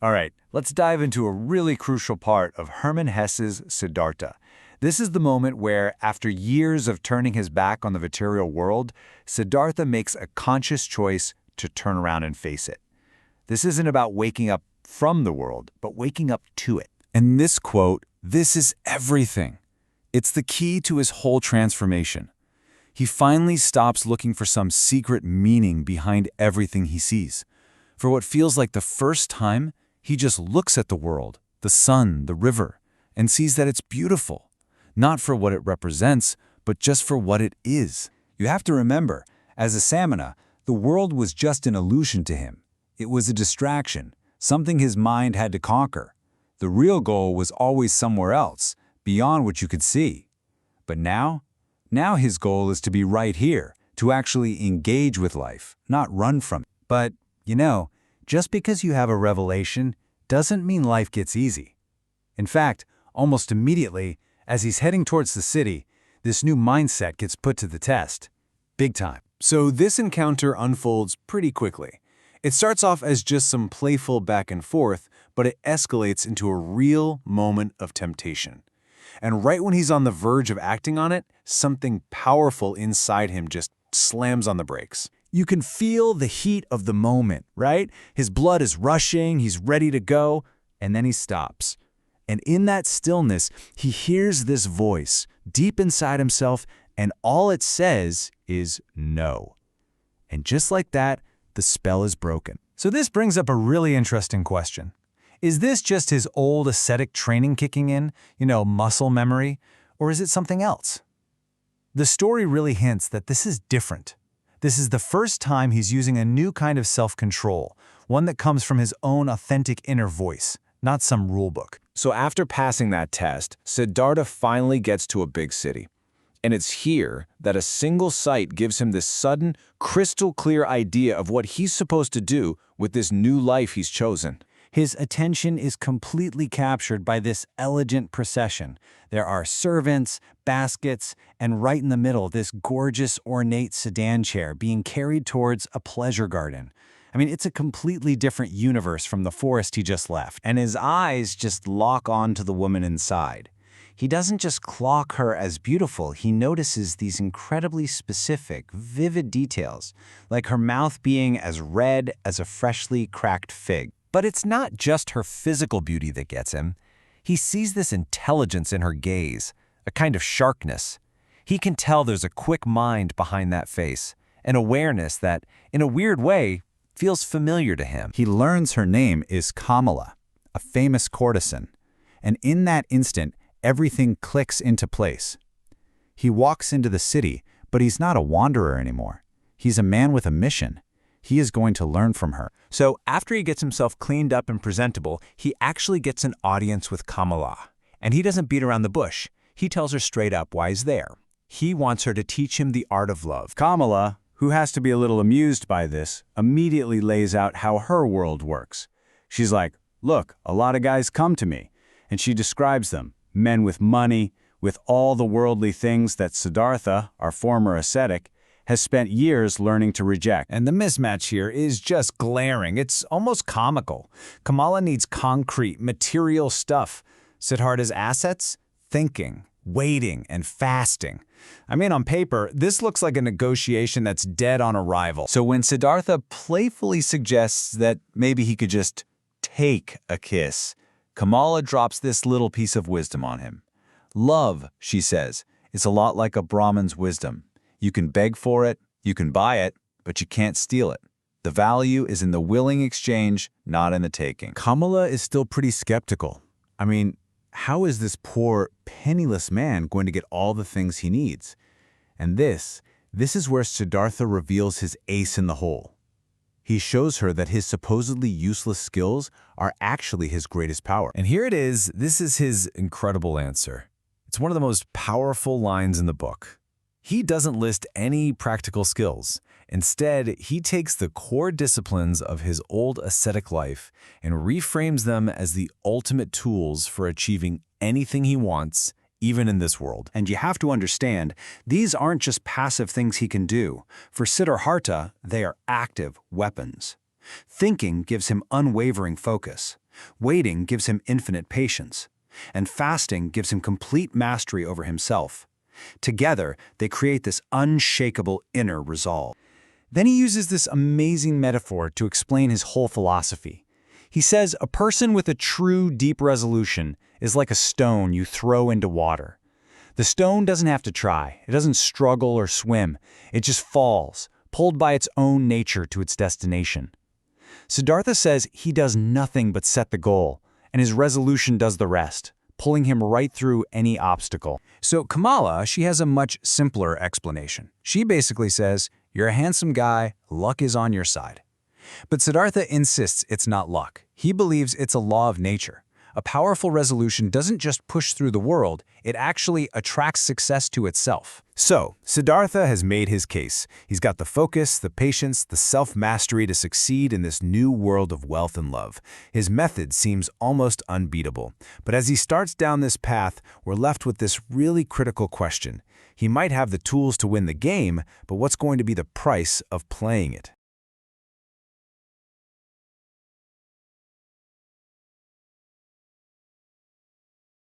All right, let's dive into a really crucial part of Hermann Hesse's Siddhartha. This is the moment where, after years of turning his back on the material world, Siddhartha makes a conscious choice to turn around and face it. This isn't about waking up from the world, but waking up to it. And this quote, this is everything. It's the key to his whole transformation. He finally stops looking for some secret meaning behind everything he sees. For what feels like the first time, he just looks at the world, the sun, the river, and sees that it's beautiful. Not for what it represents, but just for what it is. You have to remember, as a samana, the world was just an illusion to him. It was a distraction, something his mind had to conquer. The real goal was always somewhere else, beyond what you could see. But now his goal is to be right here, to actually engage with life, not run from it. But, just because you have a revelation doesn't mean life gets easy. In fact, almost immediately, as he's heading towards the city, this new mindset gets put to the test. Big time. So this encounter unfolds pretty quickly. It starts off as just some playful back and forth, but it escalates into a real moment of temptation. And right when he's on the verge of acting on it, something powerful inside him just slams on the brakes. You can feel the heat of the moment, right? His blood is rushing, he's ready to go, and then he stops. And in that stillness, he hears this voice deep inside himself, and all it says is no. And just like that, the spell is broken. So this brings up a really interesting question. Is this just his old ascetic training kicking in, muscle memory, or is it something else? The story really hints that this is different. This is the first time he's using a new kind of self-control, one that comes from his own authentic inner voice, not some rulebook. So after passing that test, Siddhartha finally gets to a big city. And it's here that a single sight gives him this sudden, crystal-clear idea of what he's supposed to do with this new life he's chosen. His attention is completely captured by this elegant procession. There are servants, baskets, and right in the middle, this gorgeous, ornate sedan chair being carried towards a pleasure garden. I mean, it's a completely different universe from the forest he just left. And his eyes just lock on to the woman inside. He doesn't just clock her as beautiful, he notices these incredibly specific, vivid details, like her mouth being as red as a freshly cracked fig. But it's not just her physical beauty that gets him. He sees this intelligence in her gaze, a kind of sharpness. He can tell there's a quick mind behind that face, an awareness that, in a weird way, feels familiar to him. He learns her name is Kamala, a famous courtesan, and in that instant, everything clicks into place. He walks into the city, but he's not a wanderer anymore. He's a man with a mission. He is going to learn from her. So after he gets himself cleaned up and presentable, he actually gets an audience with Kamala. And he doesn't beat around the bush. He tells her straight up why he's there. He wants her to teach him the art of love. Kamala, who has to be a little amused by this, immediately lays out how her world works. She's like, look, a lot of guys come to me. And she describes them, men with money, with all the worldly things that Siddhartha, our former ascetic, has spent years learning to reject. And the mismatch here is just glaring. It's almost comical. Kamala needs concrete, material stuff. Siddhartha's assets? Thinking, waiting, and fasting. I mean, on paper, this looks like a negotiation that's dead on arrival. So when Siddhartha playfully suggests that maybe he could just take a kiss, Kamala drops this little piece of wisdom on him. Love, she says, is a lot like a Brahmin's wisdom. You can beg for it, you can buy it, but you can't steal it. The value is in the willing exchange, not in the taking. Kamala is still pretty skeptical. I mean, how is this poor, penniless man going to get all the things he needs? And this is where Siddhartha reveals his ace in the hole. He shows her that his supposedly useless skills are actually his greatest power. And here it is. This is his incredible answer. It's one of the most powerful lines in the book. He doesn't list any practical skills. Instead, he takes the core disciplines of his old ascetic life and reframes them as the ultimate tools for achieving anything he wants, even in this world. And you have to understand, these aren't just passive things he can do. For Siddhartha, they are active weapons. Thinking gives him unwavering focus. Waiting gives him infinite patience. And fasting gives him complete mastery over himself. Together, they create this unshakable inner resolve. Then he uses this amazing metaphor to explain his whole philosophy. He says a person with a true deep resolution is like a stone you throw into water. The stone doesn't have to try. It doesn't struggle or swim. It just falls, pulled by its own nature to its destination. Siddhartha says he does nothing but set the goal, and his resolution does the rest, pulling him right through any obstacle. So Kamala, she has a much simpler explanation. She basically says, you're a handsome guy, luck is on your side. But Siddhartha insists it's not luck. He believes it's a law of nature. A powerful resolution doesn't just push through the world, it actually attracts success to itself. So, Siddhartha has made his case. He's got the focus, the patience, the self-mastery to succeed in this new world of wealth and love. His method seems almost unbeatable. But as he starts down this path, we're left with this really critical question. He might have the tools to win the game, but what's going to be the price of playing it?